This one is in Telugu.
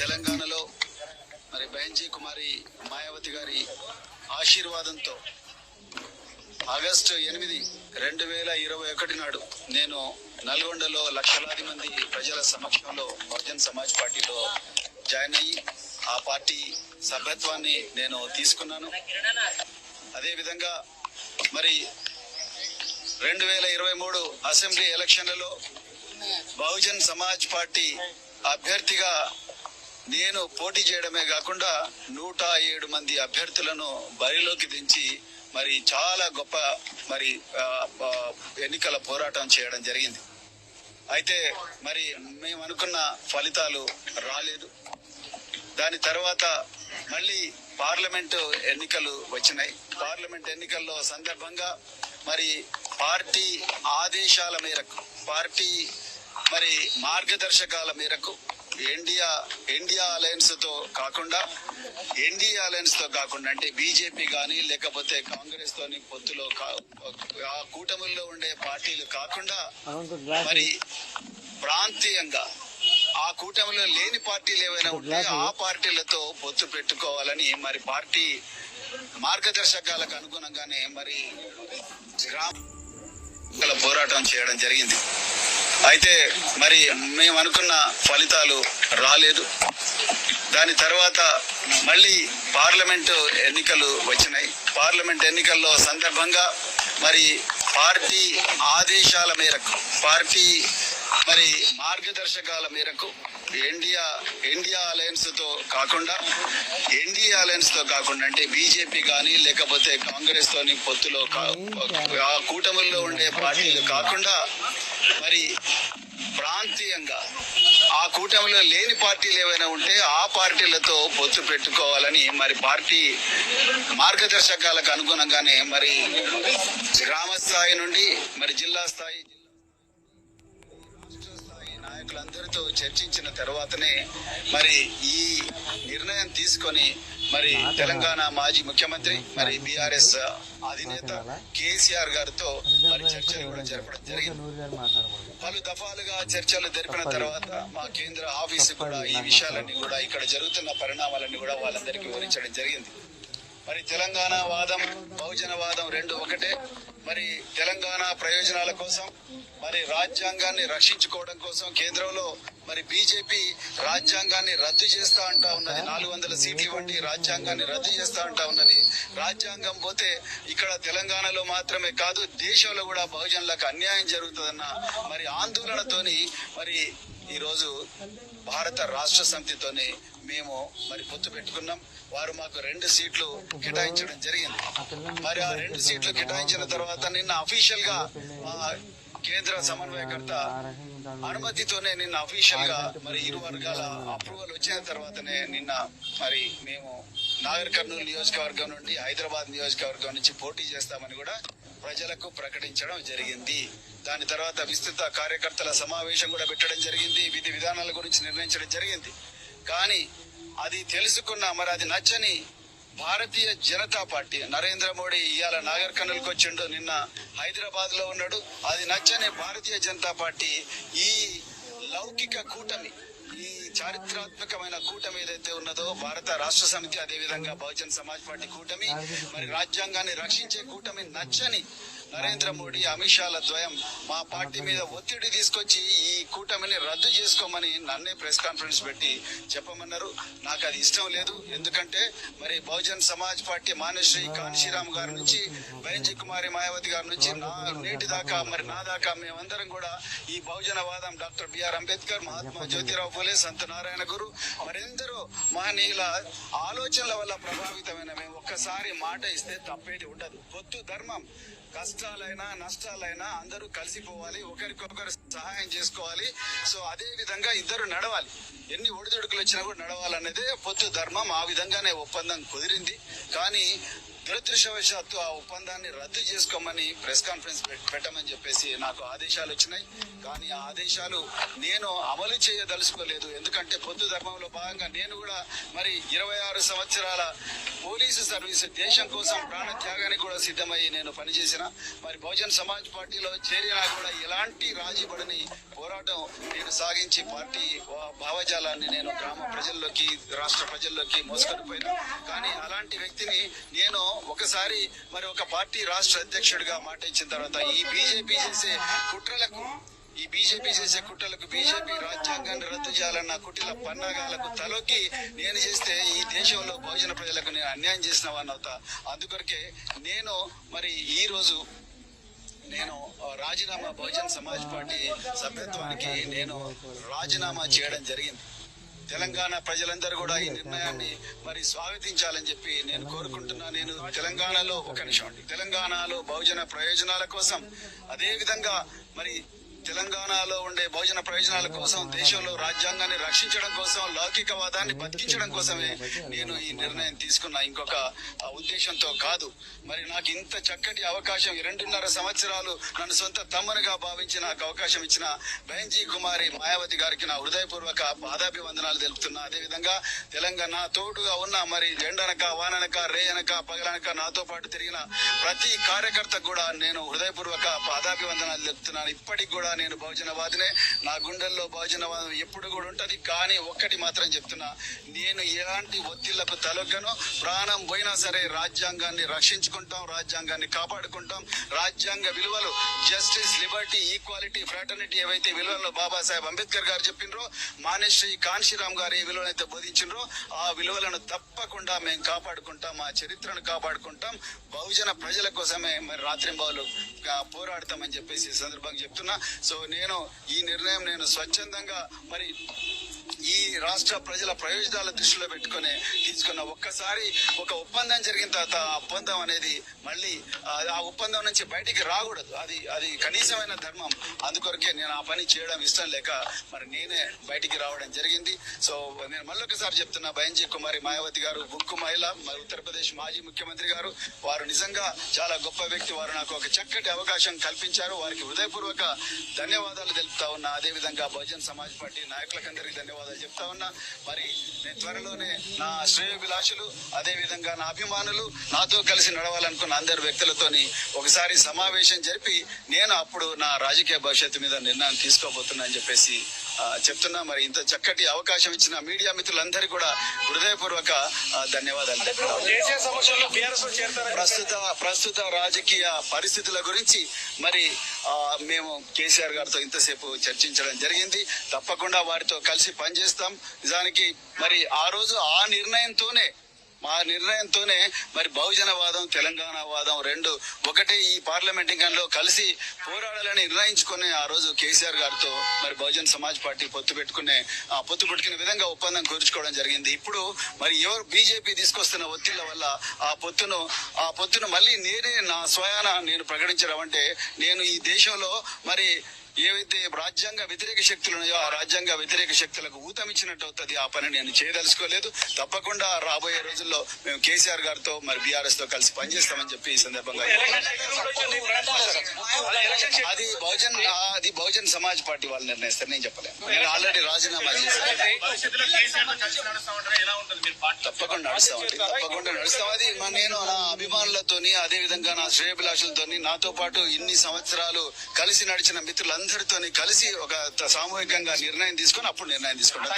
తెలంగాణలో మరి బెంజీ కుమారి మాయావతి గారి ఆశీర్వాదంతో ఆగస్టు 8, 2021 నాడు నేను నల్గొండలో లక్షలాది మంది ప్రజల సమక్షంలో బహుజన్ సమాజ్ పార్టీలో జాయిన్ అయ్యి ఆ పార్టీ సభ్యత్వాన్ని నేను తీసుకున్నాను. అదేవిధంగా మరి 2023 అసెంబ్లీ ఎలక్షన్లలో బహుజన్ సమాజ్ పార్టీ అభ్యర్థిగా నేను పోటీ చేయడమే కాకుండా 107 మంది అభ్యర్థులను బరిలోకి దించి మరి చాలా గొప్ప మరి ఎన్నికల పోరాటం చేయడం జరిగింది. అయితే మరి మేము అనుకున్న ఫలితాలు రాలేదు. దాని తర్వాత మళ్ళీ పార్లమెంటు ఎన్నికలు వచ్చినాయి. పార్లమెంట్ ఎన్నికల్లో సందర్భంగా మరి పార్టీ ఆదేశాల మేరకు, పార్టీ మరి మార్గదర్శకాల మేరకు ఇండియా అలయన్స్ తో కాకుండా అంటే బీజేపీ కానీ లేకపోతే కాంగ్రెస్ తోని పొత్తులో ఆ కూటమిలో ఉండే పార్టీలు కాకుండా మరి ప్రాంతీయంగా ఆ కూటమిలో లేని పార్టీలు ఏవైనా ఉంటే ఆ పార్టీలతో పొత్తు పెట్టుకోవాలని మరి పార్టీ మార్గదర్శకాలకు అనుగుణంగానే మరి గ్రామ పోరాటం చేయడం జరిగింది. అయితే మరి మేము అనుకున్న ఫలితాలు రాలేదు. దాని తర్వాత మళ్ళీ పార్లమెంటు ఎన్నికలు వచ్చినాయి. పార్లమెంట్ ఎన్నికల్లో సందర్భంగా మరి పార్టీ ఆదేశాల మేరకు, పార్టీ మరి మార్గదర్శకాల మేరకు ఇండియా అలయన్స్ తో కాకుండా అంటే బీజేపీ కానీ లేకపోతే కాంగ్రెస్ తోని పొత్తులో ఆ కూటమిలో ఉండే పార్టీలు కాకుండా మరి ప్రాంతీయంగా ఆ కూటమిలో లేని పార్టీలు ఏవైనా ఉంటే ఆ పార్టీలతో పొత్తు పెట్టుకోవాలని మరి పార్టీ మార్గదర్శకాలకు అనుగుణంగానే మరి గ్రామ స్థాయి నుండి మరి జిల్లా స్థాయి, రాష్ట్ర స్థాయి నాయకులందరితో చర్చించిన తర్వాతనే మరి ఈ నిర్ణయం తీసుకొని మరి తెలంగాణ మాజీ ముఖ్యమంత్రి మరి బీఆర్ఎస్ అధినేత కేసీఆర్ గారితో మరి చర్చలు కూడా జరపడం జరిగింది. పలు దఫాలుగా చర్చలు జరిపిన తర్వాత మా కేంద్ర ఆఫీసు కూడా ఈ విషయాలన్నీ కూడా, ఇక్కడ జరుగుతున్న పరిణామాలన్నీ కూడా వాళ్ళందరికీ వివరించడం జరిగింది. మరి తెలంగాణ వాదం, బహుజన వాదం రెండు ఒకటే. మరి తెలంగాణ ప్రయోజనాల కోసం, మరి రాజ్యాంగాన్ని రక్షించుకోవడం కోసం కేంద్రంలో మరి బీజేపీ రాజ్యాంగాన్ని రద్దు చేస్తా అంటా ఉన్నది. 400 సీట్లు వంటి రాజ్యాంగాన్ని రద్దు చేస్తా అంటా ఉన్నది. రాజ్యాంగం పోతే ఇక్కడ తెలంగాణలో మాత్రమే కాదు దేశంలో కూడా బహుజనులకు అన్యాయం జరుగుతుందన్న మరి ఆందోళనతోని మరి ఈరోజు భారత రాష్ట్ర సమితితోనే మేము మరి పొత్తు పెట్టుకున్నాం. వారు మాకు 2 సీట్లు కేటాయించడం జరిగింది. మరి ఆ 2 సీట్లు కేటాయించిన తర్వాత నిన్న అఫీషియల్ గా కేంద్ర సమన్వయకర్త అనుమతితోనే నిన్న అఫీషియల్ గా మరి ఇరు వర్గాల అప్రూవల్ వచ్చిన తర్వాతనే నిన్న మరి మేము నాగర్ కర్నూలు నియోజకవర్గం నుండి హైదరాబాద్ నియోజకవర్గం నుంచి పోటీ చేస్తామని కూడా ప్రజలకు ప్రకటించడం జరిగింది. దాని తర్వాత విస్తృత కార్యకర్తల సమావేశం కూడా పెట్టడం జరిగింది. విధి విధానాల గురించి నిర్ణయించడం జరిగింది. కానీ అది తెలుసుకున్న మరి అది నచ్చని భారతీయ జనతా పార్టీ, నరేంద్ర మోడీ ఇవాళ నాగర్ కర్నూలుకి వచ్చిండు, నిన్న హైదరాబాద్ లో ఉన్నాడు. అది నచ్చని భారతీయ జనతా పార్టీ ఈ లౌకిక కూటమి, ఈ చారిత్రాత్మకమైన కూటమి ఏదైతే ఉన్నదో భారత రాష్ట్ర సమితి, అదేవిధంగా బహుజన్ సమాజ్ పార్టీ కూటమి, మరి రాజ్యాంగాన్ని రక్షించే కూటమి నచ్చని నరేంద్ర మోడీ, అమిత్ షాల ద్వయం మా పార్టీ మీద ఒత్తిడి తీసుకొచ్చి ఈ కూటమిని రద్దు చేసుకోమని నన్నే ప్రెస్ కాన్ఫరెన్స్ పెట్టి చెప్పమన్నారు. నాకు అది ఇష్టం లేదు. ఎందుకంటే మరి బహుజన్ సమాజ్ పార్టీ మానశ్రీ కాన్షీరామ్ గారి నుంచి బెంజీ కుమారి మాయావతి గారి నుంచి నేటి దాకా మరి నా దాకా మేమందరం కూడా ఈ బహుజన వాదం డాక్టర్ బిఆర్ అంబేద్కర్, మహాత్మా జ్యోతిరావు ఫులే, సంత నారాయణ గురు మరెందరో మహనీయుల ఆలోచనల వల్ల ప్రభావితమైన మేము ఒక్కసారి మాట ఇస్తే తప్పేది ఉండదు. పొత్తు ధర్మం, కష్టాలైనా నష్టాలైనా అందరూ కలిసిపోవాలి, ఒకరికొకరు సహాయం చేసుకోవాలి. సో అదే విధంగా ఇద్దరు నడవాలి, ఎన్ని ఒడిదుడుకులు వచ్చినా కూడా నడవాలనేదే పొత్తు ధర్మం. ఆ విధంగానే ఒప్పందం కుదిరింది. కానీ దురదృష్టవశాత్తు ఆ ఒప్పందాన్ని రద్దు చేసుకోమని ప్రెస్ కాన్ఫరెన్స్ పెట్టమని చెప్పేసి నాకు ఆదేశాలు వచ్చినాయి. కానీ ఆ ఆదేశాలు నేను అమలు చేయదలుచుకోలేదు. ఎందుకంటే పొత్తు ధర్మంలో భాగంగా నేను కూడా మరి 26 సంవత్సరాల పోలీసు సర్వీసు దేశం కోసం ప్రాణ త్యాగానికి కూడా సిద్ధమై నేను పనిచేసిన. మరి బహుజన్ సమాజ్ పార్టీలో చేరినా కూడా ఎలాంటి రాజీ పడని పోరాటం నేను సాగించి పార్టీ భావజాలాన్ని నేను గ్రామ ప్రజల్లోకి రాష్ట్ర ప్రజల్లోకి మోసుకొని పోయినా. కానీ అలాంటి వ్యక్తిని నేను ఒకసారి మరి ఒక పార్టీ రాష్ట్ర అధ్యక్షుడిగా మాట ఇచ్చిన తర్వాత ఈ బీజేపీ చేసే కుట్రలకు బీజేపీ రాజ్యాంగాన్ని రద్దు చేయాలన్న కుటిల పన్నాగాలకు తలొక్కి నేను చేస్తే ఈ దేశంలో బహుజన ప్రజలకు నేను అన్యాయం చేసిన వాడిని అవుతా. అందుకొరకే నేను మరి ఈ రోజు నేను రాజీనామా బహుజన్ సమాజ్ పార్టీ సభ్యత్వానికి నేను రాజీనామా చేయడం జరిగింది. తెలంగాణ ప్రజలందరూ కూడా ఈ నిర్ణయాన్ని మరి స్వాగతించాలని చెప్పి నేను కోరుకుంటున్నా. నేను తెలంగాణలో బహుజన ప్రయోజనాల కోసం, అదే విధంగా మరి తెలంగాణలో ఉండే బహుజన ప్రయోజనాల కోసం, దేశంలో రాజ్యాంగాన్ని రక్షించడం కోసం, లౌకికవాదాన్ని బతికించడం కోసమే నేను ఈ నిర్ణయం తీసుకున్నా, ఇంకొక ఉద్దేశంతో కాదు. మరి నాకు ఇంత చక్కటి అవకాశం 2.5 సంవత్సరాలు నన్ను సొంత తమ్మునిగా భావించి నాకు అవకాశం ఇచ్చిన బెంజీ కుమారి మాయావతి గారికి నా హృదయపూర్వక పాదాభివందనాలు తెలుపుతున్నా. అదేవిధంగా తెలంగాణ తోడుగా ఉన్న మరి ఎండనక వాననక రేయనక పగలనక నాతో పాటు తిరిగిన ప్రతి కార్యకర్తకు కూడా నేను హృదయపూర్వక పాదాభివందనాలు తెలుపుతున్నాను. ఇప్పటికి కూడా నేను బహుజనవాదినే. నా గుండెల్లో బహుజనవాదం ఎప్పుడు కూడా ఉంటది. కానీ ఒక్కటి మాత్రం చెప్తున్నా, నేను ఎలాంటి ఒత్తిళ్లకు తలొగ్గను. ప్రాణం పోయినా సరే రాజ్యాంగాన్ని రక్షించుకుంటాం, రాజ్యాంగాన్ని కాపాడుకుంటాం. రాజ్యాంగ విలువలు జస్టిస్, లిబర్టీ, ఈక్వాలిటీ, ఫ్రాటర్నిటీ ఏవైతే విలువలను బాబాసాహెబ్ అంబేద్కర్ గారు చెప్పినరో, మానేశ్రీ కాన్షీరామ్ గారు ఏ విలువలైతే బోధించినరో ఆ విలువలను తప్పకుండా మేము కాపాడుకుంటాం, మా చరిత్రను కాపాడుకుంటాం. బహుజన ప్రజల కోసమే మరి రాత్రింబవలు పోరాడతామని చెప్పేసి ఈ సందర్భంగా చెప్తున్నా. సో నేను ఈ నిర్ణయం నేను స్వచ్ఛందంగా మరి ఈ రాష్ట్ర ప్రజల ప్రయోజనాల దృష్టిలో పెట్టుకుని తీసుకున్న. ఒక్కసారి ఒక ఒప్పందం జరిగిన తర్వాత ఆ ఒప్పందం అనేది మళ్ళీ ఆ ఒప్పందం నుంచి బయటికి రాకూడదు. అది కనీసమైన ధర్మం. అందుకొరకే నేను ఆ పని చేయడం ఇష్టం లేక మరి నేనే బయటికి రావడం జరిగింది. సో నేను మళ్ళొకసారి చెప్తున్నా, బెంజీ కుమారి మాయావతి గారు ఉక్కు మహిళ, మరి ఉత్తరప్రదేశ్ మాజీ ముఖ్యమంత్రి గారు, వారు నిజంగా చాలా గొప్ప వ్యక్తి. వారు నాకు ఒక చక్కటి అవకాశం కల్పించారు. వారికి హృదయపూర్వక ధన్యవాదాలు తెలుపుతా ఉన్నా. అదేవిధంగా బహుజన్ సమాజ్ పార్టీ నాయకులకందరికీ ధన్యవాదాలు చెప్తా ఉన్నా. మరి నేను త్వరలోనే నా శ్రేయోభిలాషులు, అదే విధంగా నా అభిమానులు, నాతో కలిసి నడవాలనుకున్న అందరు వ్యక్తులతోని ఒకసారి సమావేశం జరిపి నేను అప్పుడు నా రాజకీయ భవిష్యత్తు మీద నిర్ణయం తీసుకోబోతున్నా అని చెప్పేసి చెప్తున్నా. మరి ఇంత చక్కటి అవకాశం ఇచ్చిన మీడియా మిత్రులందరికీ కూడా హృదయపూర్వక ధన్యవాదాలు. ప్రస్తుత రాజకీయ పరిస్థితుల గురించి మరి మేము కేసీఆర్ గారితో ఇంతసేపు చర్చించడం జరిగింది. తప్పకుండా వారితో కలిసి పనిచేస్తాం. నిజానికి మరి ఆ రోజు ఆ నిర్ణయంతోనే మరి బహుజనవాదం, తెలంగాణ వాదం రెండు ఒకటే ఈ పార్లమెంటింగంలో కలిసి పోరాడాలని నిర్ణయించుకుని ఆ రోజు కేసీఆర్ గారితో మరి బహుజన్ సమాజ్ పార్టీ పొత్తు పెట్టుకునే విధంగా ఒప్పందం కుదుర్చుకోవడం జరిగింది. ఇప్పుడు మరి ఎవరు బీజేపీ తీసుకొస్తున్న ఒత్తిళ్ల వల్ల ఆ పొత్తును మళ్ళీ నేనే నా స్వయాన నేను ప్రకటించడం అంటే, నేను ఈ దేశంలో మరి ఏవైతే రాజ్యాంగ వ్యతిరేక శక్తులు ఉన్నాయో ఆ రాజ్యాంగ వ్యతిరేక శక్తులకు ఊతమిచ్చినట్టు అవుతుంది. ఆ పని నేను చేయదలుచుకోలేదు. తప్పకుండా రాబోయే రోజుల్లో మేము కేసీఆర్ గారితో మరి బీఆర్ఎస్ తో కలిసి పనిచేస్తామని చెప్పి ఈ సందర్భంగా అది బహుజన్ సమాజ్ పార్టీ వాళ్ళు నిర్ణయిస్తారు, నేను చెప్పలేను. నేను ఆల్రెడీ రాజీనామా చేశాను. తప్పకుండా నడుస్తాం. అది నేను నా అభిమానులతోని, అదే విధంగా నా శ్రేయోభిలాషులతోని, నాతో పాటు ఇన్ని సంవత్సరాలు కలిసి నడిచిన మిత్రులందరితో కలిసి ఒక సామూహికంగా నిర్ణయం తీసుకొని అప్పుడు నిర్ణయం తీసుకుంటాం.